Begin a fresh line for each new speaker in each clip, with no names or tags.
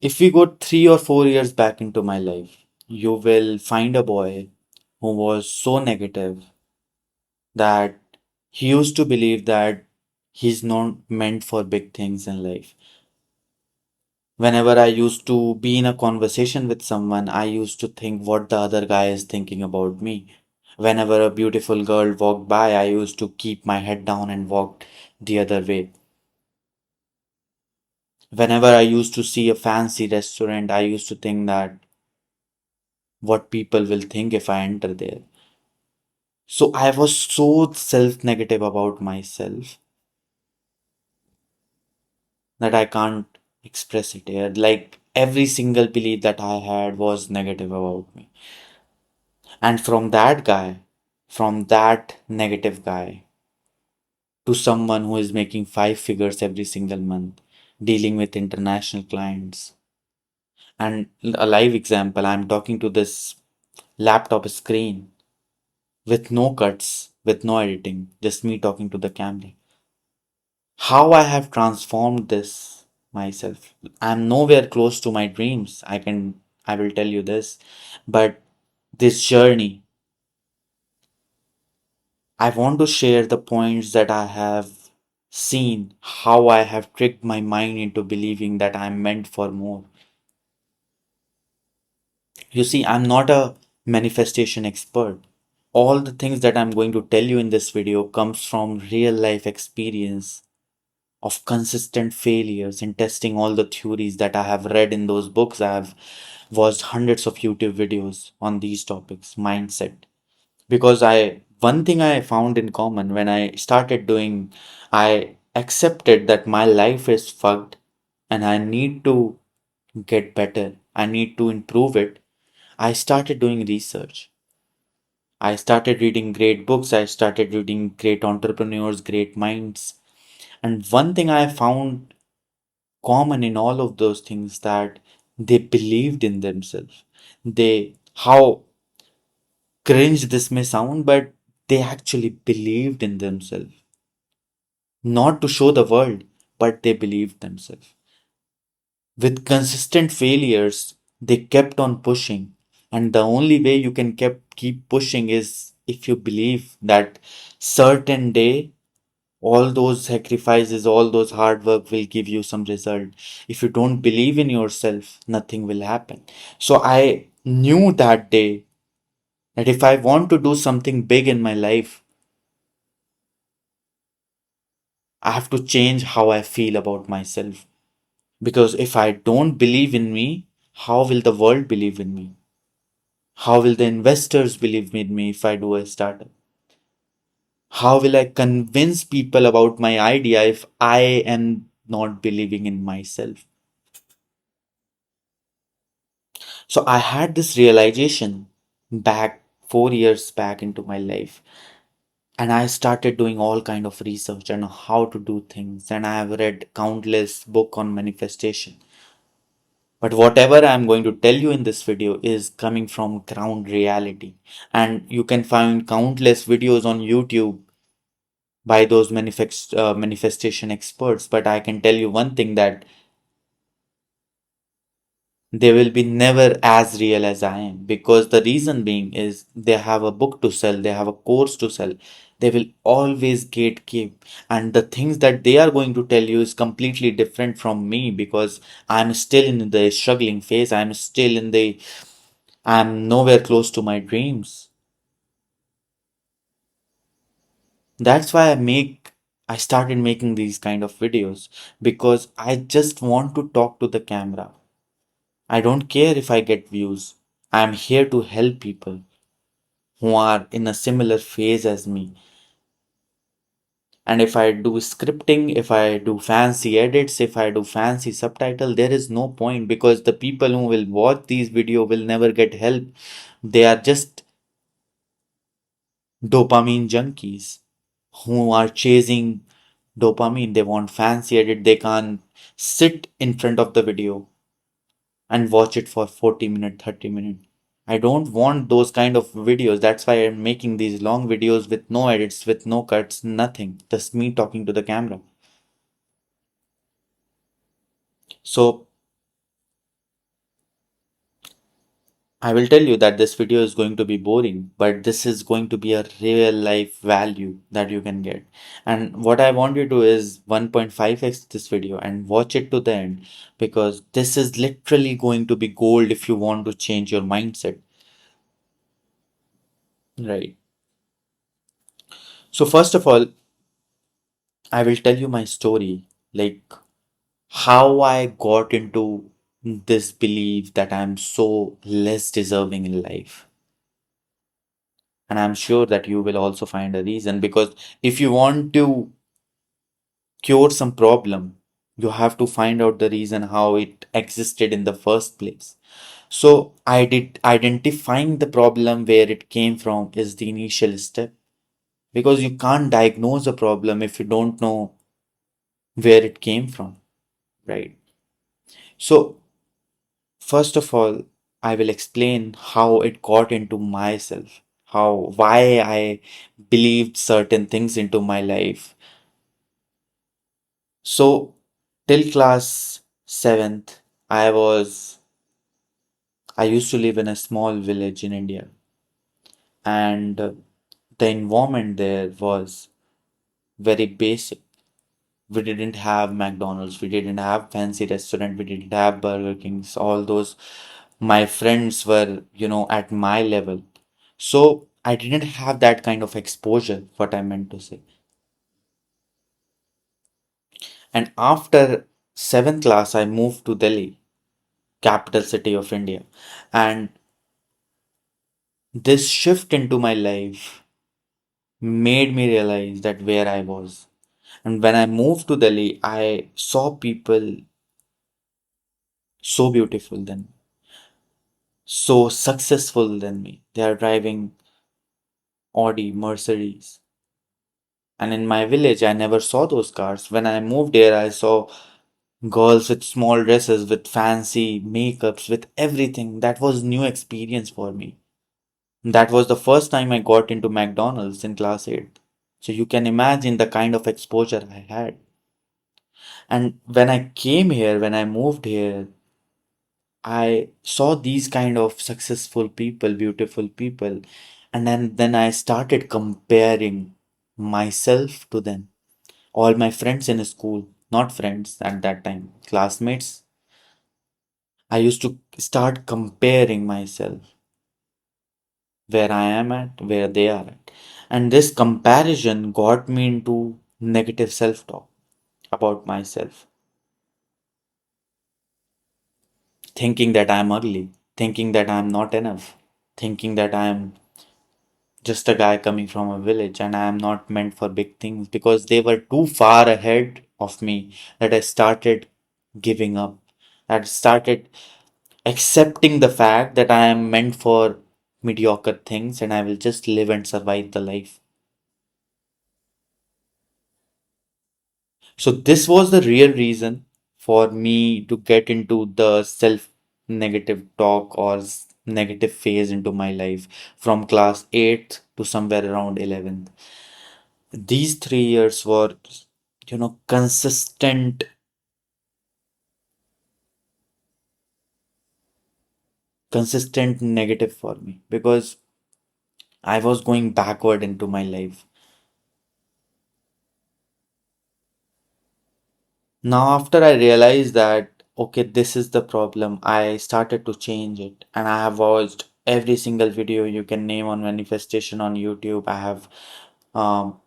If we go 3 or 4 years back into my life, you will find a boy who was so negative that he used to believe that he's not meant for big things in life. Whenever I used to be in a conversation with someone, I used to think what the other guy is thinking about me. Whenever a beautiful girl walked by, I used to keep my head down and walk the other way. Whenever I used to see a fancy restaurant, I used to think that what people will think if I enter there. So I was so self negative about myself that I can't express it here. Like every single belief that I had was negative about me. And from that negative guy to someone who is making 5 figures every single month, dealing with international clients. And a live example, I'm talking to this laptop screen with no cuts, with no editing, just me talking to the camera. How I have transformed this myself. I'm nowhere close to my dreams. I will tell you this. But this journey, I want to share the points that I have seen, how I have tricked my mind into believing that I'm meant for more. You see, I'm not a manifestation expert. All the things that I'm going to tell you in this video comes from real life experience of consistent failures in testing all the theories that I have read in those books. I have watched hundreds of YouTube videos on these topics, mindset. Because one thing I found in common when I started doing, I accepted that my life is fucked and I need to get better. I need to improve it. I started doing research. I started reading great books. I started reading great entrepreneurs, great minds. And one thing I found common in all of those things that they believed in themselves. How cringe this may sound, but they actually believed in themselves. Not to show the world, but they believed themselves. With consistent failures, they kept on pushing. And the only way you can keep pushing is if you believe that certain day all those sacrifices, all those hard work will give you some result. If you don't believe in yourself, nothing will happen. So I knew that day that if I want to do something big in my life, I have to change how I feel about myself. Because if I don't believe in me, how will the world believe in me? How will the investors believe in me if I do a startup? How will I convince people about my idea if I am not believing in myself? So I had this realization back 4 years back into my life, and I started doing all kind of research on how to do things, and I have read countless book on manifestation. But whatever I'm going to tell you in this video is coming from ground reality, and you can find countless videos on YouTube by those manifestation experts. But I can tell you one thing, that they will be never as real as I am, because the reason being is they have a book to sell, they have a course to sell. They will always gatekeep, and the things that they are going to tell you is completely different from me, because I'm still in the struggling phase. I'm nowhere close to my dreams. That's why I started making these kind of videos, because I just want to talk to the camera. I don't care if I get views. I'm here to help people who are in a similar phase as me. And if I do scripting, if I do fancy edits, if I do fancy subtitle, there is no point, because the people who will watch these video will never get help. They are just dopamine junkies who are chasing dopamine. They want fancy edit. They can't sit in front of the video and watch it for 40 minutes, 30 minutes. I don't want those kind of videos. That's why I'm making these long videos with no edits, with no cuts, nothing. Just me talking to the camera. So I will tell you that this video is going to be boring, but this is going to be a real life value that you can get. And what I want you to do is 1.5x this video and watch it to the end, because this is literally going to be gold if you want to change your mindset. Right. So, first of all, I will tell you my story, like how I got into this belief that I'm so less deserving in life. And I'm sure that you will also find a reason, because if you want to cure some problem, you have to find out the reason how it existed in the first place. So I did identifying the problem where it came from is the initial step, because you can't diagnose a problem if you don't know where it came from, right? So first of all, I will explain how it got into myself, how why I believed certain things into my life. So till class 7th, I used to live in a small village in India, and the environment there was very basic. We didn't have McDonald's, we didn't have fancy restaurant, we didn't have Burger Kings, all those. My friends were, at my level. So I didn't have that kind of exposure, what I meant to say. And after 7th class, I moved to Delhi, capital city of India. And this shift into my life made me realize that where I was. And when I moved to Delhi, I saw people so beautiful than me, so successful than me. They are driving Audi, Mercedes. And in my village, I never saw those cars. When I moved here, I saw girls with small dresses, with fancy makeups, with everything. That was new experience for me. That was the first time I got into McDonald's in class 8. So you can imagine the kind of exposure I had. And when I came here, when I moved here, I saw these kind of successful people, beautiful people, and then I started comparing myself to them. All my friends in school, not friends at that time, classmates, I used to start comparing myself where I am at, where they are at. And this comparison got me into negative self talk about myself, thinking that I'm ugly, thinking that I'm not enough, thinking that I'm just a guy coming from a village and I am not meant for big things, because they were too far ahead of me, that I started giving up. I started accepting the fact that I am meant for mediocre things and I will just live and survive the life. So this was the real reason for me to get into the self negative talk or negative phase into my life from class 8th to somewhere around 11th. These 3 years were, consistent negative for me, because I was going backward into my life. Now, after I realized that, okay, this is the problem, I started to change it. And I have watched every single video you can name on manifestation on YouTube. I have um,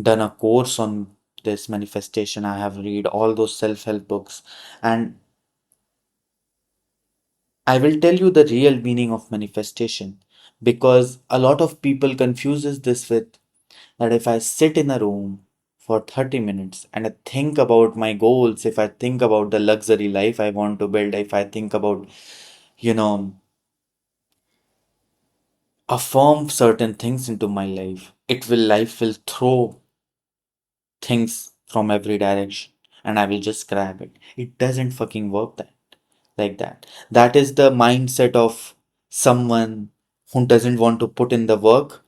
done a course on this manifestation. I have read all those self-help books. And I will tell you the real meaning of manifestation, because a lot of people confuses this with that if I sit in a room for 30 minutes and I think about my goals, if I think about the luxury life I want to build, if I think about, you know, affirm certain things into my life, life will throw things from every direction and I will just grab it. It doesn't fucking work like that. That is the mindset of someone who doesn't want to put in the work,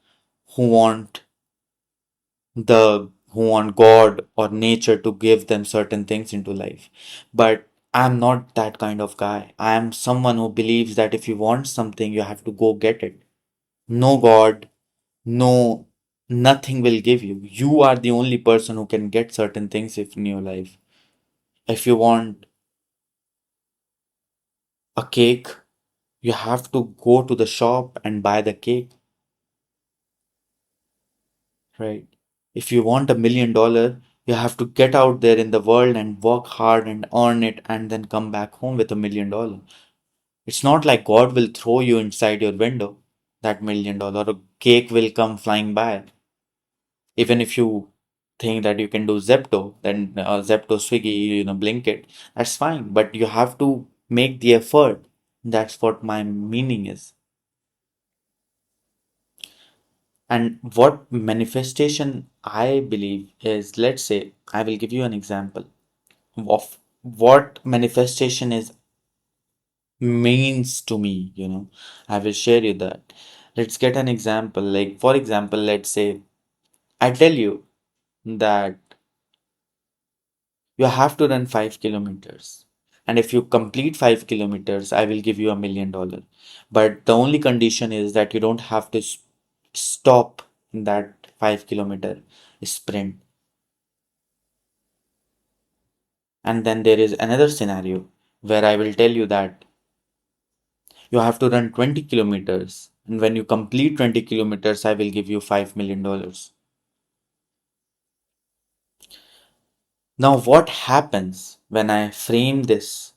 who want who want God or nature to give them certain things into life. But I'm not that kind of guy. I am someone who believes that if you want something, you have to go get it. No God, no, nothing will give you. You are the only person who can get certain things if in your life. If you want a cake, you have to go to the shop and buy the cake, right? If you want $1 million, you have to get out there in the world and work hard and earn it and then come back home with $1 million. It's not like God will throw you inside your window, that $1 million, a cake will come flying by. Even if you think that you can do Zepto, then Zepto, Swiggy, Blinkit, that's fine. But you have to make the effort. That's what my meaning is. And what manifestation I believe is, let's say, I will give you an example of what manifestation is means to me, I will share you that. Let's get an example. Like, for example, let's say I tell you that you have to run 5 kilometers. And if you complete 5 kilometers, I will give you $1 million. But the only condition is that you don't have to stop in that 5 kilometer sprint. And then there is another scenario where I will tell you that you have to run 20 kilometers. And when you complete 20 kilometers, I will give you $5 million. Now, what happens when I frame this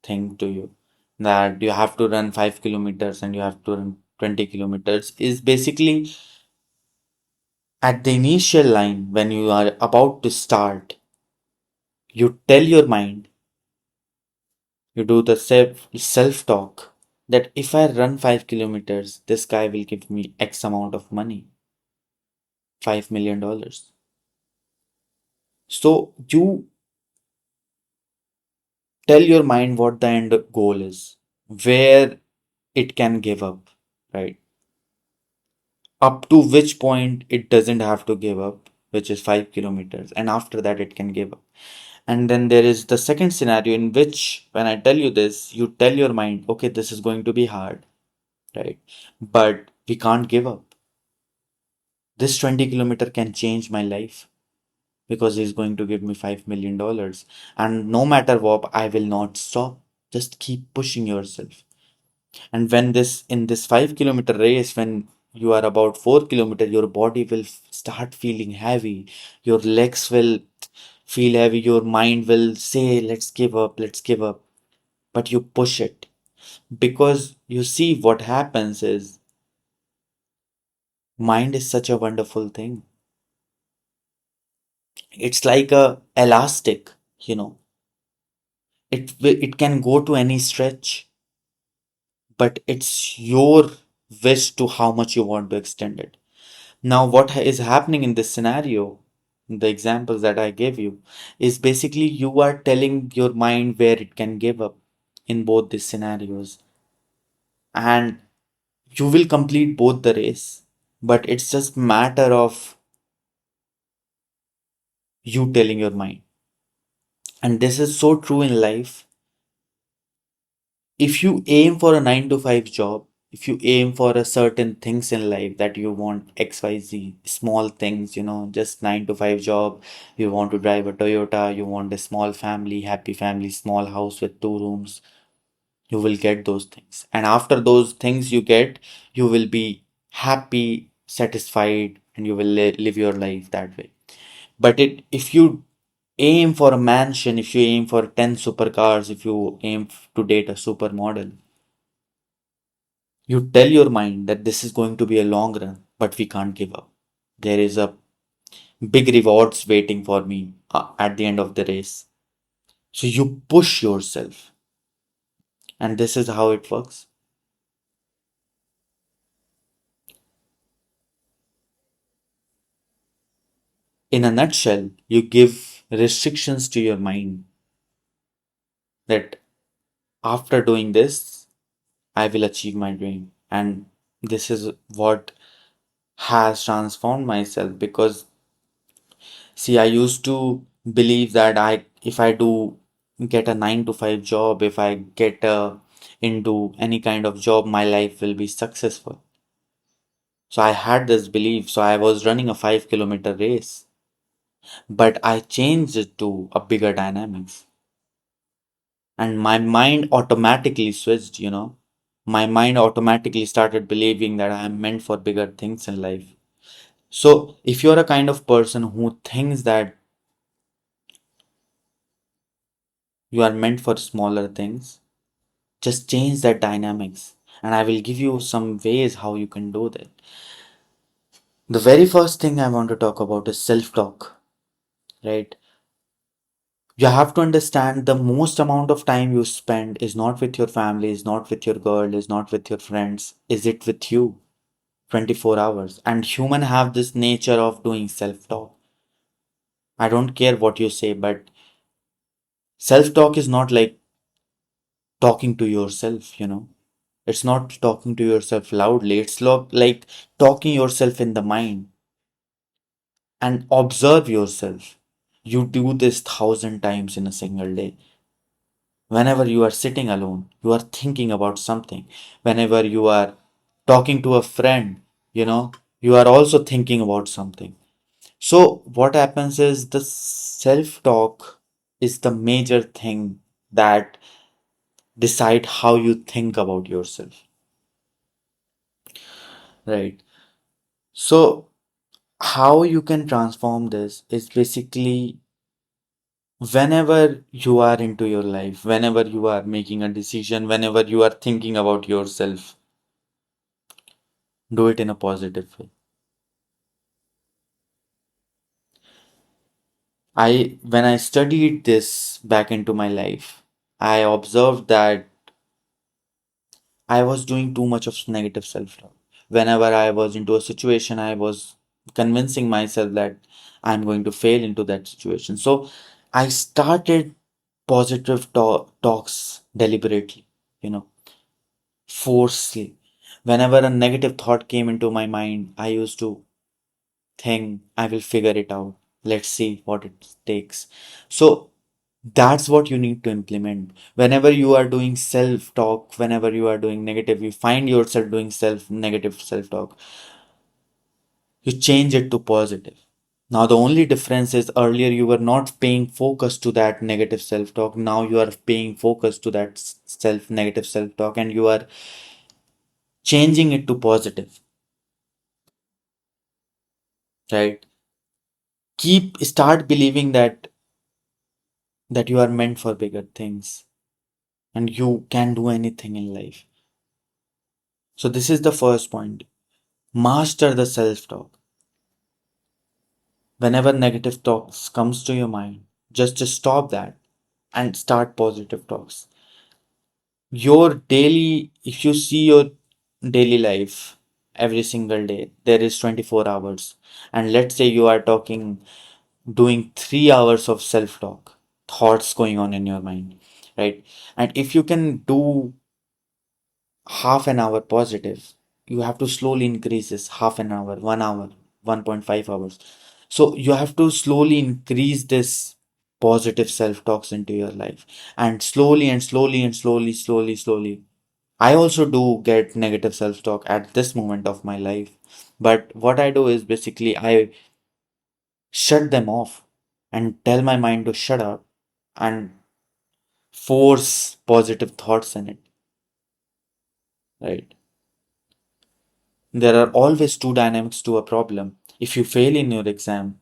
thing to you that you have to run 5 kilometers and you have to run 20 kilometers is basically at the initial line when you are about to start, you tell your mind, you do the self talk that if I run 5 kilometers, this guy will give me X amount of money, $5 million. So you tell your mind what the end goal is, where it can give up, right? Up to which point it doesn't have to give up, which is 5 kilometers, and after that it can give up. And then there is the second scenario in which, when I tell you this, you tell your mind, okay, this is going to be hard, right? But we can't give up. This 20-kilometer can change my life because he's going to give me $5 million. And no matter what, I will not stop. Just keep pushing yourself. And when this, in this 5 kilometer race, when you are about 4 kilometer, your body will start feeling heavy. Your legs will feel heavy. Your mind will say, let's give up, let's give up. But you push it because you see what happens is mind is such a wonderful thing. It's like a elastic, you know. It can go to any stretch, but it's your wish to how much you want to extend it. Now, what is happening in this scenario, the examples that I gave you, is basically you are telling your mind where it can give up in both these scenarios. And you will complete both the race, but it's just matter of you telling your mind. And this is so true in life. If you aim for a 9 to 5 job, if you aim for a certain things in life that you want XYZ, small things, just 9 to 5 job, you want to drive a Toyota, you want a small family, happy family, small house with 2 rooms, you will get those things. And after those things you get, you will be happy, satisfied, and you will live your life that way. But if you aim for a mansion, if you aim for 10 supercars, if you aim to date a supermodel, you tell your mind that this is going to be a long run, but we can't give up. There is a big rewards waiting for me at the end of the race. So you push yourself, and this is how it works. In a nutshell, you give restrictions to your mind that after doing this, I will achieve my dream. And this is what has transformed myself because see, I used to believe that if I do get a 9 to 5 job, if I get into any kind of job, my life will be successful. So I had this belief. So I was running a 5 kilometer race, but I changed it to a bigger dynamics. And my mind automatically switched. My mind automatically started believing that I am meant for bigger things in life. So if you're a kind of person who thinks that you are meant for smaller things, just change that dynamics. And I will give you some ways how you can do that. The very first thing I want to talk about is self talk, right? You have to understand the most amount of time you spend is not with your family, is not with your girl, is not with your friends, is it with you? 24 hours. And human have this nature of doing self talk. I don't care what you say, but self talk is not like talking to yourself. It's not talking to yourself loudly. It's like talking yourself in the mind. And observe yourself. You do this 1,000 times in a single day. Whenever you are sitting alone, you are thinking about something. Whenever you are talking to a friend, you are also thinking about something. So what happens is the self-talk is the major thing that decide how you think about yourself, right? So how you can transform this is basically whenever you are into your life, whenever you are making a decision, whenever you are thinking about yourself, do it in a positive way. When I studied this back into my life, I observed that I was doing too much of negative self-talk. Whenever I was into a situation, I was convincing myself that I'm going to fail into that situation. So I started positive talks deliberately, you know, forcefully. Whenever a negative thought came into my mind, I used to think, I will figure it out. Let's see what it takes. So that's what you need to implement. Whenever you are doing self talk, whenever you are doing negative, you find yourself doing negative self talk, you change it to positive. Now the only difference is earlier you were not paying focus to that negative self talk. Now you are paying focus to that self negative self talk, and you are changing it to positive, right? Start believing that you are meant for bigger things and you can do anything in life. So this is the first point. Master the self talk. Whenever negative talks comes to your mind, just stop that and start positive talks. Your daily, if you see your daily life every single day, there is 24 hours. And let's say you are doing 3 hours of self talk, thoughts going on in your mind, right? And if you can do half an hour positive, you have to slowly increase this half an hour, 1 hour, 1.5 hours. So you have to slowly increase this positive self talks into your life, and slowly and slowly and slowly, slowly, slowly. I also do get negative self talk at this moment of my life, but what I do is basically I shut them off and tell my mind to shut up and force positive thoughts in it, right? There are always two dynamics to a problem. If you fail in your exam,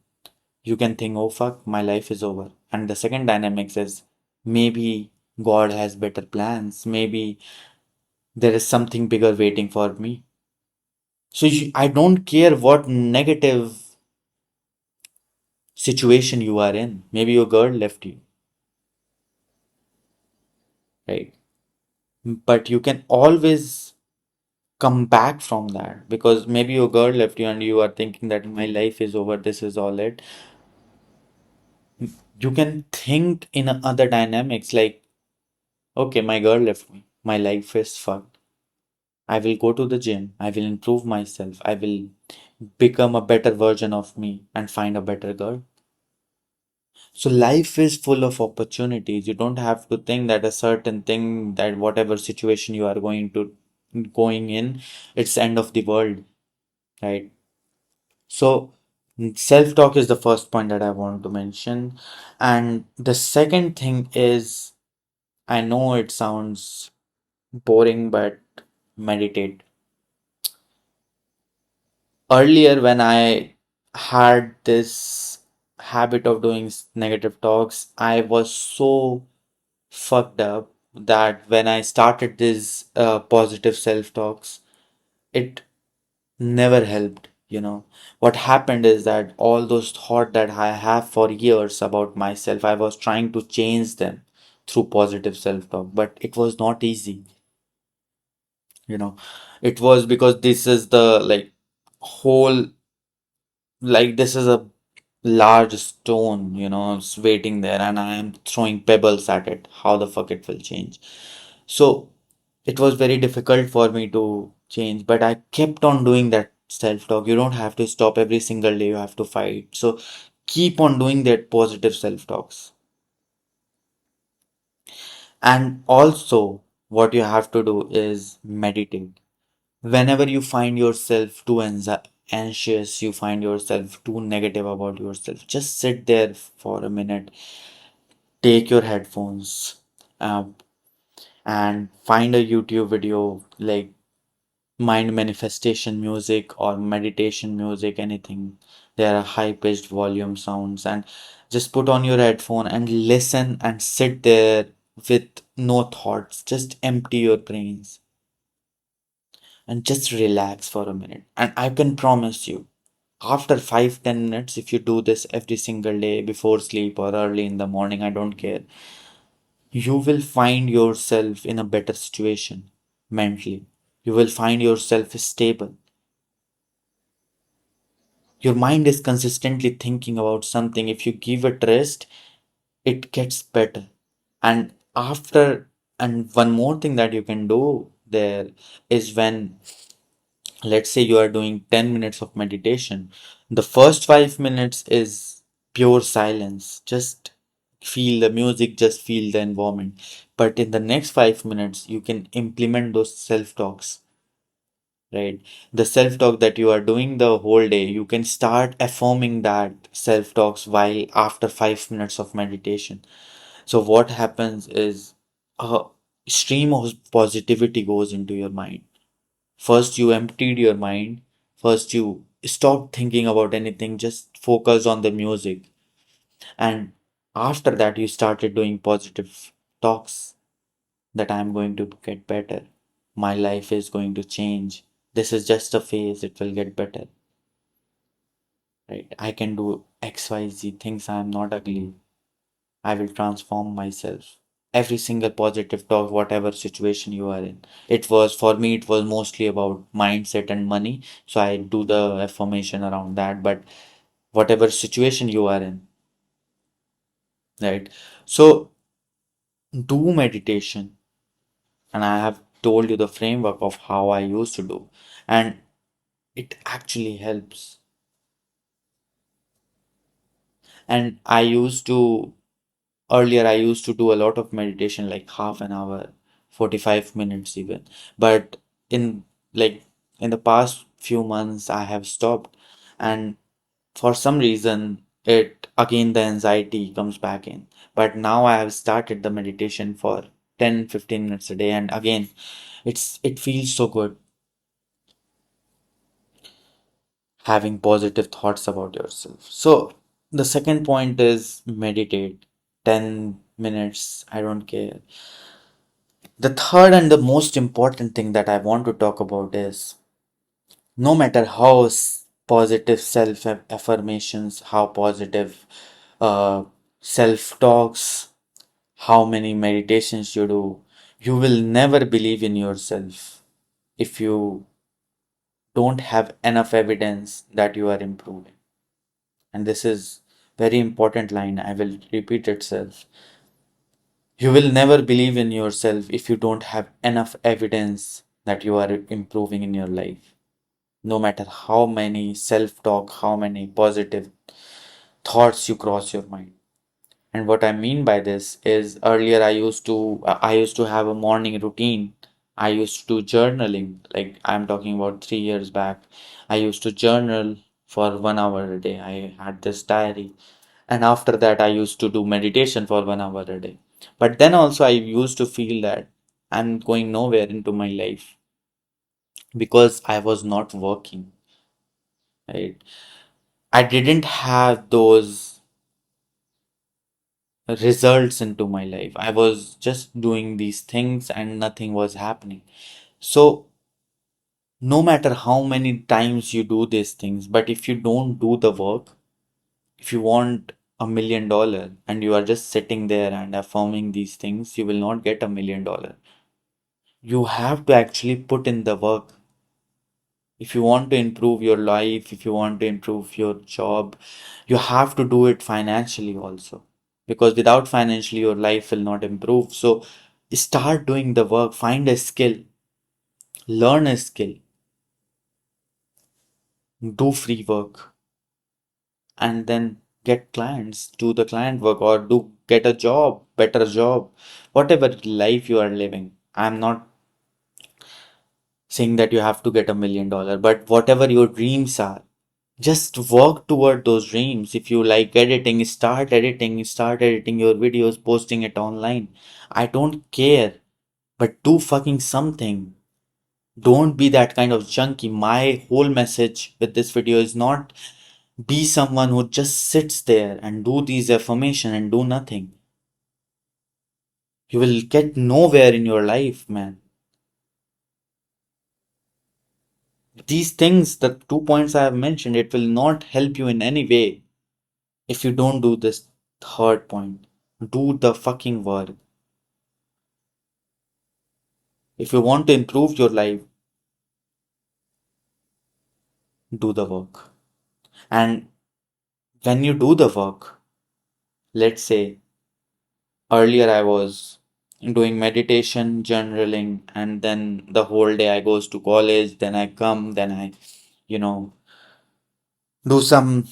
you can think, oh fuck, my life is over. And the second dynamic is maybe God has better plans. Maybe there is something bigger waiting for me. So I don't care what negative situation you are in. Maybe your girl left you, right? But you can always come back from that because maybe your girl left you and you are thinking that my life is over, this is all it. You can think in other dynamics like, okay, my girl left me. My life is fucked. I will go to the gym. I will improve myself. I will become a better version of me and find a better girl. So life is full of opportunities. You don't have to think that a certain thing, that whatever situation you are going in, it's end of the world, right? So self-talk is the first point that I want to mention. And the second thing is, I know it sounds boring, but meditate. Earlier, when I had this habit of doing negative talks, I was so fucked up that when I started this positive self talks, it never helped. What happened is that all those thoughts that I have for years about myself, I was trying to change them through positive self talk, but it was not easy. you know it was because this is the whole, this is a large stone, it's waiting there, and I am throwing pebbles at it. How the fuck it will change? So it was very difficult for me to change, but I kept on doing that self talk. You don't have to stop every single day, you have to fight. So keep on doing that positive self talks. And also, what you have to do is meditate. Whenever you find yourself too anxious, you find yourself too negative about yourself, just sit there for a minute, take your headphones, um, and find a YouTube video like mind manifestation music or meditation music, anything. There are high pitched volume sounds, and just put on your headphone and listen and sit there with no thoughts. Just empty your brains and just relax for a minute. And I can promise you, after 5-10 minutes, if you do this every single day before sleep or early in the morning, I don't care, you will find yourself in a better situation mentally. You will find yourself stable. Your mind is consistently thinking about something. If you give it rest, it gets better. And and one more thing that you can do there is, when, let's say, you are doing 10 minutes of meditation, the first 5 minutes is pure silence. Just feel the music, just feel the environment. But in the next 5 minutes, you can implement those self talks, right? The self talk that you are doing the whole day, you can start affirming that self talks while after 5 minutes of meditation. So what happens is, a stream of positivity goes into your mind. First, you emptied your mind. First, you stopped thinking about anything, just focus on the music. And after that, you started doing positive talks, that I'm going to get better. My life is going to change. This is just a phase, it will get better, right? I can do XYZ things. I'm not ugly. I will transform myself. Every single positive talk, whatever situation you are in. It was, for me, it was mostly about mindset and money. So I do the affirmation around that. But whatever situation you are in, right? So do meditation. And I have told you the framework of how I used to do. And it actually helps. And earlier, I used to do a lot of meditation, like half an hour, 45 minutes even. But in like in the past few months, I have stopped. And for some reason, it again, the anxiety comes back in. But now I have started the meditation for 10-15 minutes a day. And again, it feels so good having positive thoughts about yourself. So the second point is meditate. 10 minutes, I don't care. The third and the most important thing that I want to talk about is, no matter how positive self affirmations, how positive self talks, how many meditations you do, you will never believe in yourself if you don't have enough evidence that you are improving. And this is very important line. I will repeat itself. You will never believe in yourself if you don't have enough evidence that you are improving in your life. No matter how many self talk, how many positive thoughts you cross your mind. And what I mean by this is earlier I used to have a morning routine. I used to do journaling. Like I'm talking about 3 years back. I used to journal for 1 hour a day. I had this diary. And after that I used to do meditation for 1 hour a day. But then also I used to feel that I'm going nowhere into my life because I was not working, right? I didn't have those results into my life. I was just doing these things and nothing was happening. So, no matter how many times you do these things, but if you don't do the work, if you want $1 million and you are just sitting there and affirming these things, you will not get $1 million. You have to actually put in the work. If you want to improve your life, if you want to improve your job, you have to do it financially also. Because without financially, your life will not improve. So start doing the work, find a skill, learn a skill, do free work, and then get clients, do the client work or do get a job, better job, whatever life you are living. I'm not saying that you have to get $1 million, but whatever your dreams are, just work toward those dreams. If you like editing, start editing your videos, posting it online. I don't care, but do fucking something. Don't be that kind of junkie. My whole message with this video is not be someone who just sits there and do these affirmation and do nothing. You will get nowhere in your life, man. These things, the 2 points I have mentioned, it will not help you in any way if you don't do this third point. Do the fucking work. If you want to improve your life, do the work. And when you do the work, let's say earlier I was doing meditation, journaling, and then the whole day I goes to college, then I come, then I, you know, do some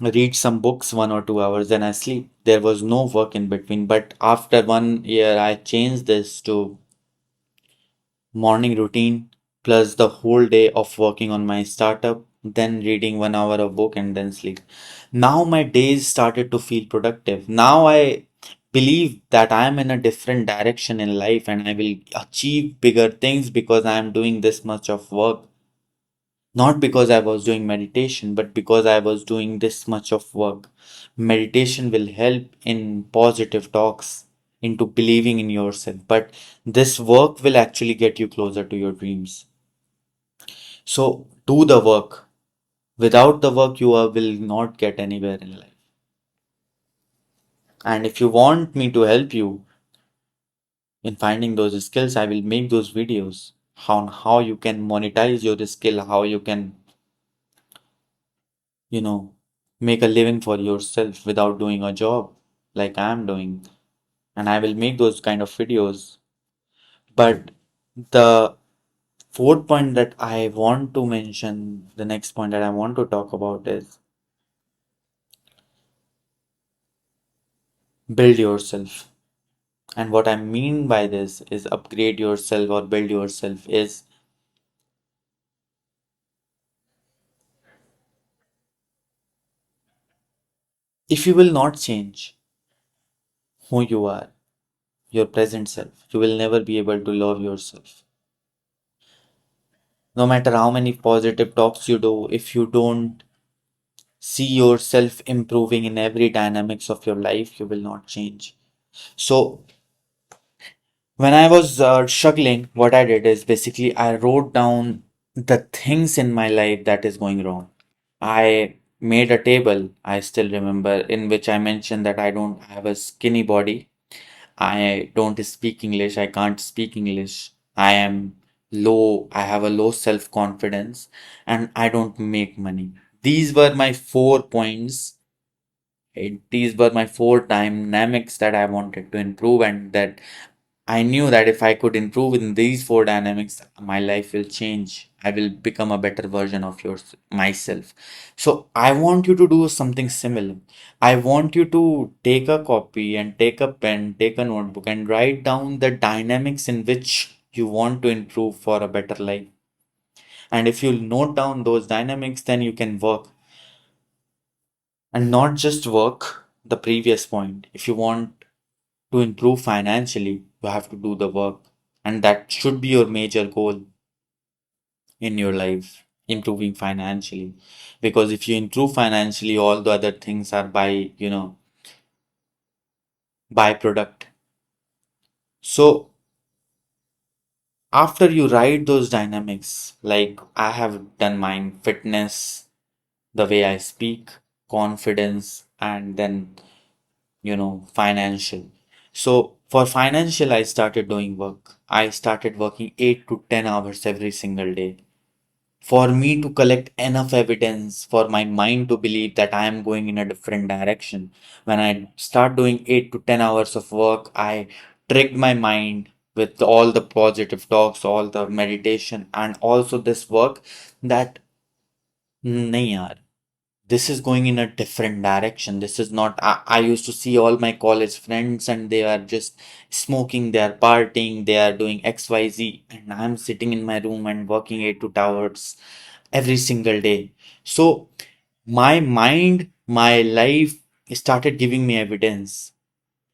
read some books 1 or 2 hours, then I sleep. There was no work in between. But after 1 year, I changed this to morning routine plus the whole day of working on my startup, then reading 1 hour of book and then sleep. Now my days started to feel productive. Now I believe that I am in a different direction in life and I will achieve bigger things because I am doing this much of work. Not because I was doing meditation, but because I was doing this much of work. Meditation will help in positive talks, into believing in yourself, but this work will actually get you closer to your dreams. So do the work. Without the work, will not get anywhere in life. And if you want me to help you in finding those skills, I will make those videos on how you can monetize your skill, how you can you know, make a living for yourself without doing a job like I'm doing. And I will make those kind of videos. But the fourth point that I want to mention, the next point that I want to talk about is build yourself. And what I mean by this is upgrade yourself or build yourself is if you will not change who you are, your present self, you will never be able to love yourself. No matter how many positive talks you do, if you don't see yourself improving in every dynamics of your life, you will not change. So when I was struggling, what I did is basically I wrote down the things in my life that is going wrong. I made a table, I still remember, in which I mentioned that I don't have a skinny body, I don't speak English, I can't speak English, I am low, I have a low self confidence, and I don't make money. These were my 4 points. These were my four dynamics that I wanted to improve and that I knew that if I could improve in these four dynamics, my life will change. I will become a better version of myself. So I want you to do something similar. I want you to take a copy and take a pen, take a notebook and write down the dynamics in which you want to improve for a better life. And if you note down those dynamics, then you can work and not just work the previous point. If you want to improve financially, you have to do the work. And that should be your major goal in your life, improving financially. Because if you improve financially, all the other things are byproduct. So after you write those dynamics, like I have done mine, fitness, the way I speak, confidence, and then financial. So for financial, I started doing work. I started working 8 to 10 hours every single day for me to collect enough evidence for my mind to believe that I am going in a different direction. When I start doing 8 to 10 hours of work, I tricked my mind with all the positive talks, all the meditation, and also this work that nahi yaar, this is going in a different direction. This is not. I used to see all my college friends and they are just smoking, they are partying, they are doing XYZ, and I'm sitting in my room and working 8 to 2 hours every single day. So my mind, my life started giving me evidence.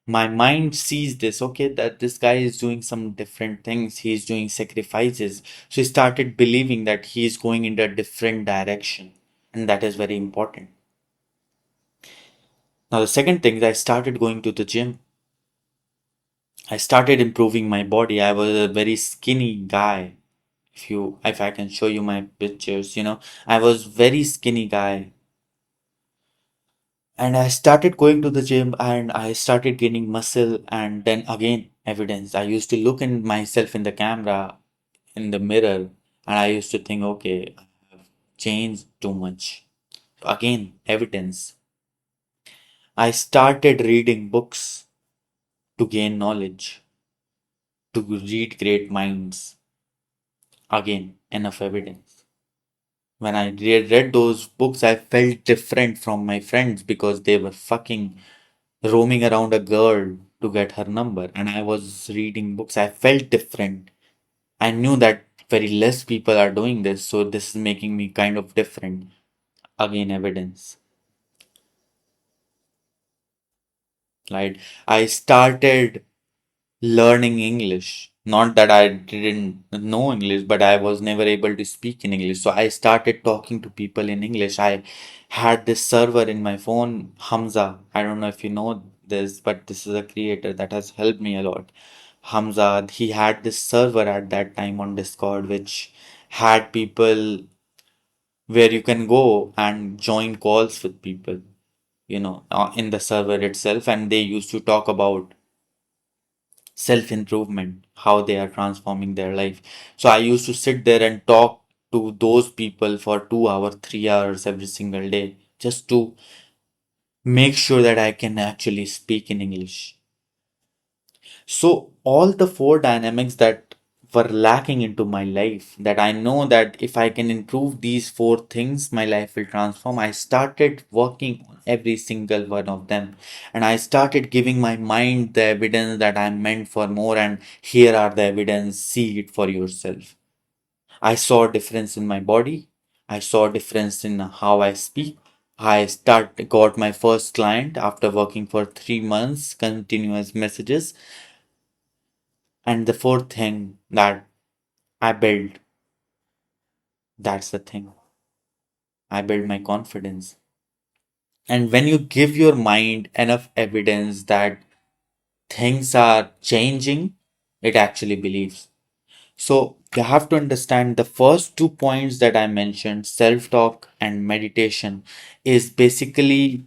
My mind sees this, okay, that this guy is doing some different things, he's doing sacrifices. So he started believing that he is going in a different direction, and that is very important. Now, the second thing is I started going to the gym. I started improving my body. I was a very skinny guy. If I can show you my pictures, I was very skinny guy. And I started going to the gym and I started gaining muscle and then again evidence. I used to look in myself in the camera, in the mirror, and I used to think, okay, I have changed too much. Again, evidence. I started reading books to gain knowledge, to read great minds. Again, enough evidence. When I read those books, I felt different from my friends because they were fucking roaming around a girl to get her number. And I was reading books. I felt different. I knew that very less people are doing this, so this is making me kind of different. Again, evidence. Right? I started learning English. Not that I didn't know English, but I was never able to speak in English. So I started talking to people in English. I had this server in my phone, Hamza. I don't know if you know this, but this is a creator that has helped me a lot. Hamza, he had this server at that time on Discord, which had people where you can go and join calls with people, in the server itself, and they used to talk about self improvement, how they are transforming their life. So I used to sit there and talk to those people for 2 hours, 3 hours every single day just to make sure that I can actually speak in English. So all the four dynamics that were lacking into my life, that I know that if I can improve these four things, my life will transform. I started working on every single one of them. And I started giving my mind the evidence that I'm meant for more. And here are the evidence. See it for yourself. I saw a difference in my body. I saw a difference in how I speak. Got my first client after working for 3 months, continuous messages. And the fourth thing that I built, that's the thing. I built my confidence. And when you give your mind enough evidence that things are changing, it actually believes. So you have to understand the first 2 points that I mentioned, self-talk and meditation, is basically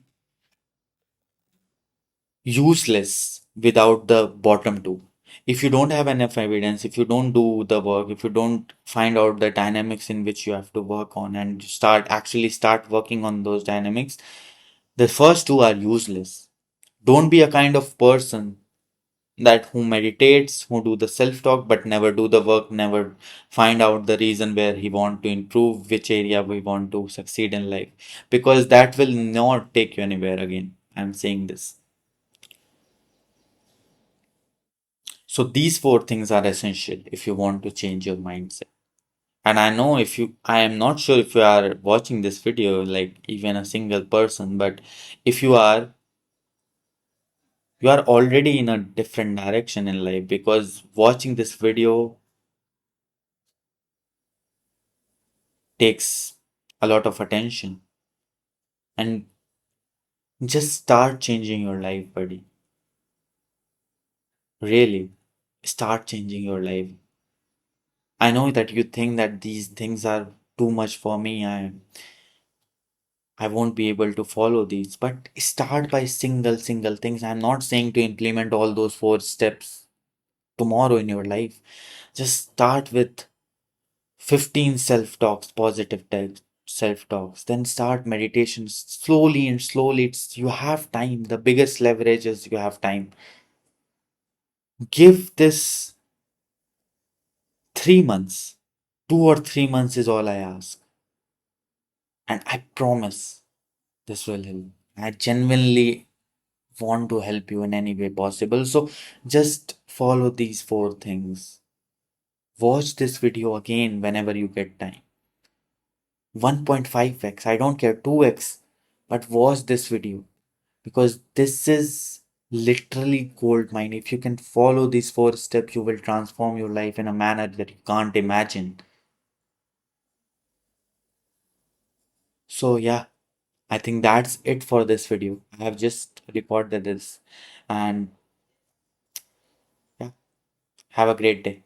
useless without the bottom two. If you don't have enough evidence, if you don't do the work, if you don't find out the dynamics in which you have to work on and start working on those dynamics, the first two are useless. Don't be a kind of person that who meditates, who do the self-talk but never do the work, never find out the reason where he want to improve, which area we want to succeed in life, because that will not take you anywhere again. I'm saying this. So these four things are essential if you want to change your mindset. And I know if you, I am not sure if you are watching this video, like even a single person, but if you are already in a different direction in life, because watching this video takes a lot of attention. And just start changing your life, buddy. Really, start changing your life. I know that you think that these things are too much for me. I won't be able to follow these, but start by single things. I'm not saying to implement all those four steps tomorrow in your life. Just start with 15 self talks, positive self talks. Then start meditation slowly and slowly. You have time. The biggest leverage is you have time. Give this 3 months. 2 or 3 months is all I ask. And I promise this will help. I genuinely want to help you in any way possible. So just follow these four things. Watch this video again whenever you get time. 1.5x, I don't care, 2x, but watch this video because this is literally gold mine. If you can follow these four steps, you will transform your life in a manner that you can't imagine. So, yeah, I think that's it for this video. I have just recorded this, and yeah, have a great day.